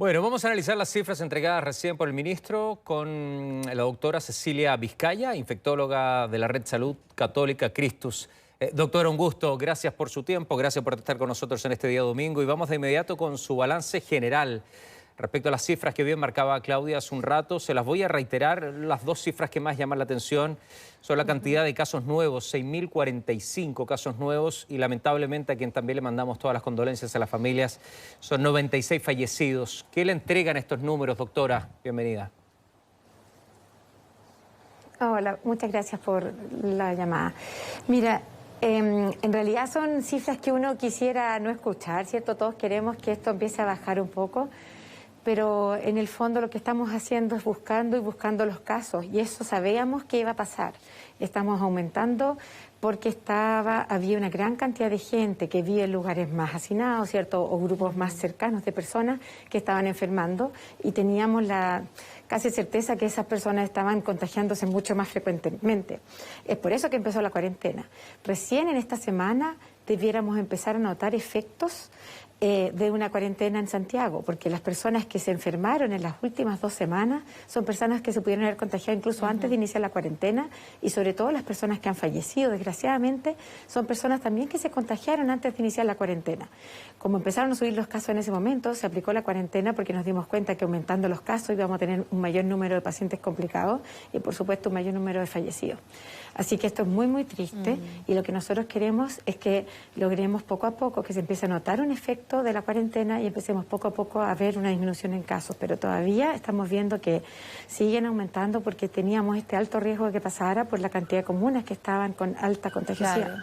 Bueno, vamos a analizar las cifras entregadas recién por el ministro con la doctora Cecilia Vizcaya, infectóloga de la Red Salud Católica Christus. Doctora, un gusto, gracias por su tiempo, gracias por estar con nosotros en este día domingo y vamos de inmediato con su balance general. Respecto a las cifras que bien marcaba Claudia hace un rato, se las voy a reiterar. Las dos cifras que más llaman la atención son la cantidad de casos nuevos, 6.045 casos nuevos, y lamentablemente a quien también le mandamos todas las condolencias a las familias, son 96 fallecidos. ¿Qué le entregan estos números, doctora? Bienvenida. Hola, muchas gracias por la llamada. Mira, en realidad son cifras que uno quisiera no escuchar, ¿cierto? Todos queremos que esto empiece a bajar un poco, pero en el fondo lo que estamos haciendo es buscando los casos, y eso sabíamos que iba a pasar. Estamos aumentando porque había una gran cantidad de gente que vive en lugares más hacinados, ¿cierto? O grupos más cercanos de personas que estaban enfermando, y teníamos la casi certeza que esas personas estaban contagiándose mucho más frecuentemente. Es por eso que empezó la cuarentena. Recién en esta semana debiéramos empezar a notar efectos de una cuarentena en Santiago, porque las personas que se enfermaron en las últimas 2 semanas son personas que se pudieron haber contagiado incluso antes de iniciar la cuarentena, y sobre todo las personas que han fallecido, desgraciadamente, son personas también que se contagiaron antes de iniciar la cuarentena. Como empezaron a subir los casos en ese momento, se aplicó la cuarentena porque nos dimos cuenta que aumentando los casos íbamos a tener un mayor número de pacientes complicados y, por supuesto, un mayor número de fallecidos. Así que esto es muy, muy triste, y lo que nosotros queremos es que logremos poco a poco que se empiece a notar un efecto de la cuarentena y empecemos poco a poco a ver una disminución en casos, pero todavía estamos viendo que siguen aumentando porque teníamos este alto riesgo de que pasara por la cantidad de comunas que estaban con alta contagiosidad. Claro.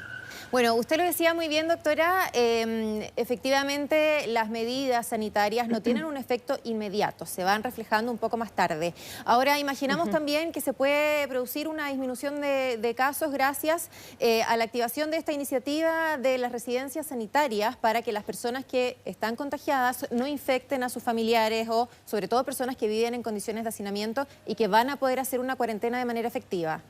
Bueno, usted lo decía muy bien, doctora, efectivamente las medidas sanitarias no tienen un efecto inmediato, se van reflejando un poco más tarde. Ahora, imaginamos también que se puede producir una disminución de casos gracias a la activación de esta iniciativa de las residencias sanitarias para que las personas que están contagiadas no infecten a sus familiares, o sobre todo personas que viven en condiciones de hacinamiento y que van a poder hacer una cuarentena de manera efectiva.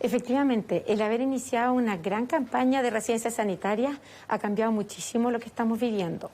Efectivamente, el haber iniciado una gran campaña de residencias sanitarias ha cambiado muchísimo lo que estamos viviendo.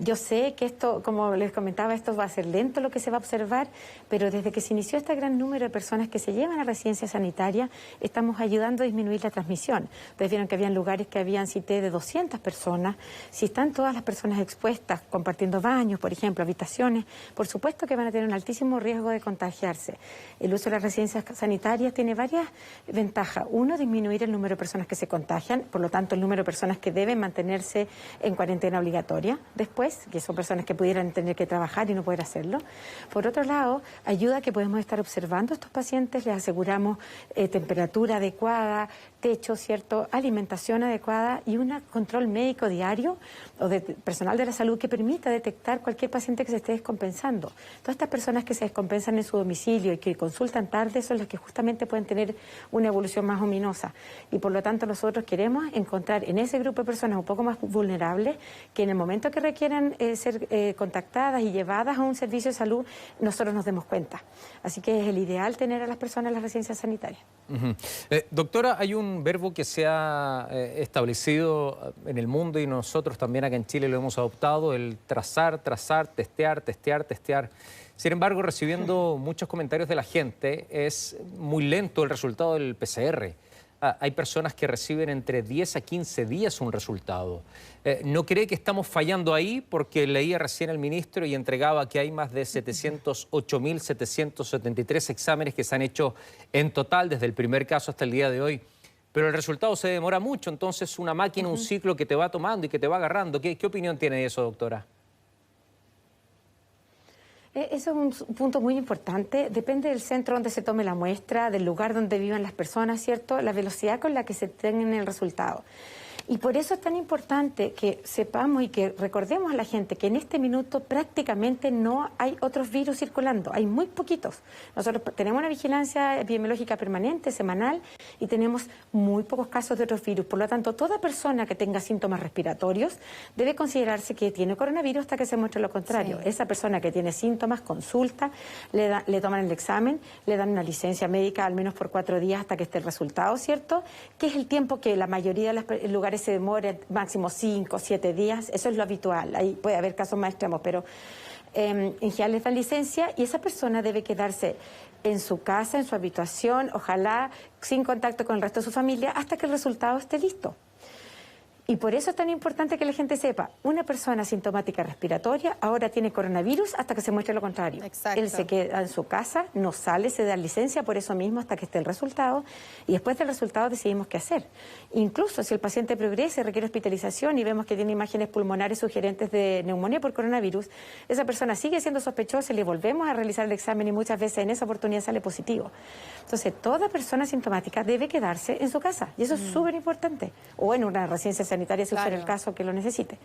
Yo sé que esto, como les comentaba, esto va a ser lento lo que se va a observar, pero desde que se inició este gran número de personas que se llevan a residencias sanitarias, estamos ayudando a disminuir la transmisión. Ustedes vieron que habían lugares que habían CITE de 200 personas. Si están todas las personas expuestas, compartiendo baños, por ejemplo, habitaciones, por supuesto que van a tener un altísimo riesgo de contagiarse. El uso de las residencias sanitarias tiene varias ventaja. Uno, disminuir el número de personas que se contagian, por lo tanto el número de personas que deben mantenerse en cuarentena obligatoria después, que son personas que pudieran tener que trabajar y no poder hacerlo. Por otro lado, ayuda a que podemos estar observando a estos pacientes, les aseguramos temperatura adecuada, techo, ¿cierto?, alimentación adecuada y un control médico diario o de personal de la salud que permita detectar cualquier paciente que se esté descompensando. Todas estas personas que se descompensan en su domicilio y que consultan tarde son las que justamente pueden tener una evolución más ominosa, y por lo tanto nosotros queremos encontrar en ese grupo de personas un poco más vulnerables que en el momento que requieran ser contactadas y llevadas a un servicio de salud, nosotros nos demos cuenta. Así que es el ideal tener a las personas en las residencias sanitarias. Doctora, hay un verbo que se ha establecido en el mundo y nosotros también acá en Chile lo hemos adoptado, el trazar, testear. Sin embargo, recibiendo muchos comentarios de la gente, es muy lento el resultado del PCR. Hay personas que reciben entre 10 a 15 días un resultado. ¿No cree que estamos fallando ahí? Porque leía recién el ministro y entregaba que hay más de 708.773 exámenes que se han hecho en total desde el primer caso hasta el día de hoy. Pero el resultado se demora mucho, entonces una máquina, un ciclo que te va tomando y que te va agarrando. ¿Qué opinión tiene de eso, doctora? Eso es un punto muy importante. Depende del centro donde se tome la muestra, del lugar donde vivan las personas, ¿cierto?, la velocidad con la que se tenga el resultado. Y por eso es tan importante que sepamos y que recordemos a la gente que en este minuto prácticamente no hay otros virus circulando, hay muy poquitos. Nosotros tenemos una vigilancia epidemiológica permanente, semanal, y tenemos muy pocos casos de otros virus. Por lo tanto, toda persona que tenga síntomas respiratorios debe considerarse que tiene coronavirus hasta que se muestre lo contrario. Sí. Esa persona que tiene síntomas consulta, le toman el examen, le dan una licencia médica al menos por 4 días hasta que esté el resultado, ¿cierto? Que es el tiempo que la mayoría de los lugares lugares se demore máximo 5 o 7 días, eso es lo habitual, ahí puede haber casos más extremos, pero en general les dan licencia y esa persona debe quedarse en su casa, en su habitación, ojalá sin contacto con el resto de su familia, hasta que el resultado esté listo. Y por eso es tan importante que la gente sepa, una persona asintomática respiratoria ahora tiene coronavirus hasta que se muestre lo contrario. Exacto. Él se queda en su casa, no sale, se da licencia por eso mismo hasta que esté el resultado y después del resultado decidimos qué hacer. Incluso si el paciente progresa y requiere hospitalización y vemos que tiene imágenes pulmonares sugerentes de neumonía por coronavirus, esa persona sigue siendo sospechosa y le volvemos a realizar el examen y muchas veces en esa oportunidad sale positivo. Entonces, toda persona asintomática debe quedarse en su casa y eso es súper importante, o en una residencia sanitaria si fuera el caso que lo necesite.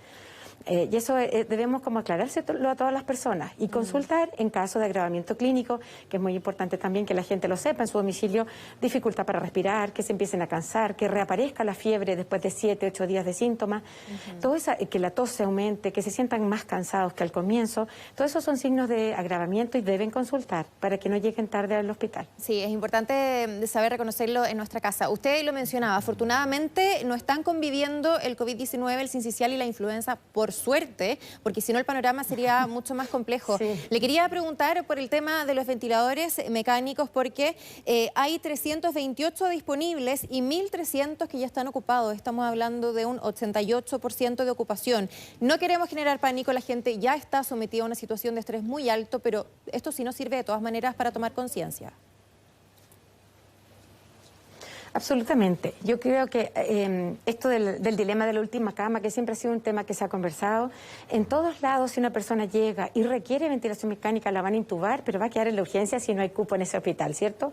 Y eso debemos como aclarárselo a todas las personas y consultar en caso de agravamiento clínico, que es muy importante también que la gente lo sepa en su domicilio, dificultad para respirar, que se empiecen a cansar, que reaparezca la fiebre después de 7, 8 días de síntomas, todo eso, que la tos se aumente, que se sientan más cansados que al comienzo, todos esos son signos de agravamiento y deben consultar para que no lleguen tarde al hospital. Sí, es importante saber reconocerlo en nuestra casa. Usted lo mencionaba, afortunadamente no están conviviendo el COVID-19, el sincicial y la influenza por suerte, porque si no el panorama sería mucho más complejo. Sí. Le quería preguntar por el tema de los ventiladores mecánicos, porque hay 328 disponibles y 1.300 que ya están ocupados. Estamos hablando de un 88% de ocupación. No queremos generar pánico, la gente ya está sometida a una situación de estrés muy alto, pero esto sí nos sirve de todas maneras para tomar conciencia. Absolutamente. Yo creo que esto del dilema de la última cama, que siempre ha sido un tema que se ha conversado, en todos lados si una persona llega y requiere ventilación mecánica la van a intubar, pero va a quedar en la urgencia si no hay cupo en ese hospital, ¿cierto?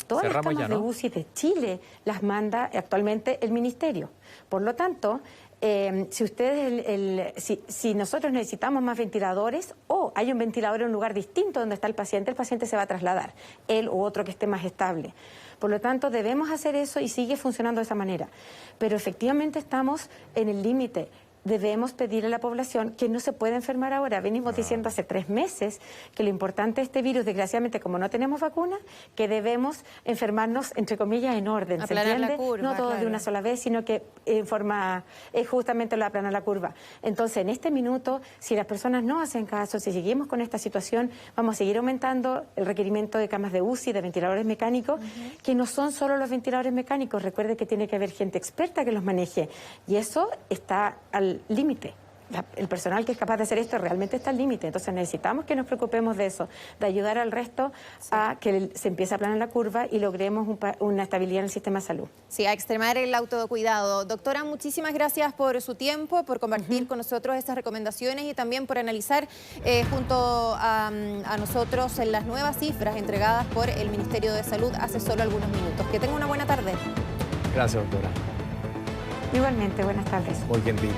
Todas las camas de UCI de Chile las manda actualmente el Ministerio. Por lo tanto, si nosotros necesitamos más ventiladores o hay un ventilador en un lugar distinto donde está el paciente se va a trasladar, él u otro que esté más estable. Por lo tanto, debemos hacer eso y sigue funcionando de esa manera. Pero efectivamente estamos en el límite. Debemos pedir a la población que no se puede enfermar ahora. Venimos diciendo hace 3 meses que lo importante de este virus, desgraciadamente, como no tenemos vacuna, que debemos enfermarnos, entre comillas, en orden. ¿Se entiende? La curva, no todo de una sola vez, sino que en forma, justamente lo aplana la curva. Entonces, en este minuto, si las personas no hacen caso, si seguimos con esta situación, vamos a seguir aumentando el requerimiento de camas de UCI, de ventiladores mecánicos, que no son solo los ventiladores mecánicos. Recuerde que tiene que haber gente experta que los maneje. Y eso está al límite. El personal que es capaz de hacer esto realmente está al límite. Entonces necesitamos que nos preocupemos de eso, de ayudar al resto a que se empiece a aplanar la curva y logremos una estabilidad en el sistema de salud. Sí, a extremar el autocuidado. Doctora, muchísimas gracias por su tiempo, por compartir con nosotros estas recomendaciones y también por analizar junto a nosotros las nuevas cifras entregadas por el Ministerio de Salud hace solo algunos minutos. Que tenga una buena tarde. Gracias, doctora. Igualmente, buenas tardes. Muy gentil.